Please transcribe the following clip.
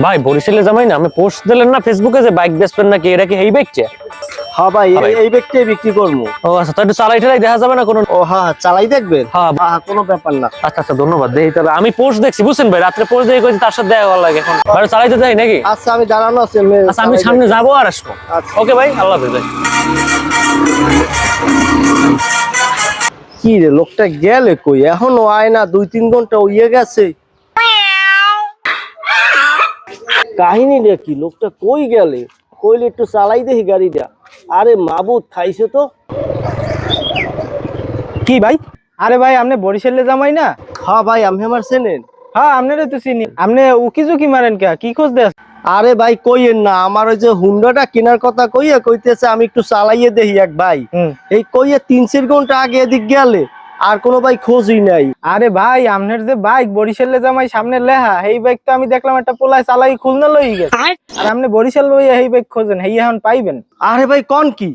ভাই বরিশালে জামাই না আমি পোস্ট দিলেন না ফেসবুকে যে বাইক বেচবেন নাকি, এটা কি এই বাইকটা? হ্যাঁ ভাই, এই ব্যক্তিই বিক্রি করবো। ও আচ্ছা, তো একটু চালাই ঠালাই দেখা যাবে না কোনো? ও হ্যাঁ, চালাই দেখবেন? হ্যাঁ। হ্যাঁ, কোনো ব্যাপার না। আচ্ছা আচ্ছা, ধন্যবাদ। দেখি তবে আমি পোস্ট দেখছি বুঝছেন ভাই, রাত্রে পোস্ট দেখে কইছি তার সাথে দেখা ভালো লাগে। এখন ভাই চালাইতে যাই নাকি? আচ্ছা, আমি দাঁড়ানো আছি। আচ্ছা আমি সামনে যাবো আর আসবো। আচ্ছা। ওকে ভাই, আল্লাহ হাফেজ ভাই। কি রে, লোকটা গেলে কই? এখনো আয় না, 2-3 ঘন্টা হইয়ে গেছে। কাহিনী রে কি, লোকটা কই গেলে? কইলে একটু চালাই দেখি গাড়িটা। আরে মাবুদ, খাইছে তো। কি ভাই? আরে ভাই, আপনি বরিশালে জামাই না? হ্যাঁ ভাই, আমি আমার চেনেন। হ্যাঁ, আপনারে তো চিনি। আপনি উকি ঝুঁকি মারেন কে? কি খোঁজ দেন? আরে ভাই কইয়েন না, আমার ওই যে হুন্ডাটা কেনার কথা কইতেছে আমি একটু চালাইয়ে দেখি এক ভাই। এই কইয়ে 3-4 ঘন্টা আগে এদিক গেলে আর কোনো ভাই খোঁজই নাই। আরে ভাই, আপনার যে বাইক বরিশালে জামাই সামনে লেহা, এই বাইক তো আমি দেখলাম একটা পোলায় চালাই খুলনা লই গেছে। আর আপনি বরিশাল লইয়া এই বাইক খোঁজেন, এই এখন পাইবেন? আরে ভাই কোন কি?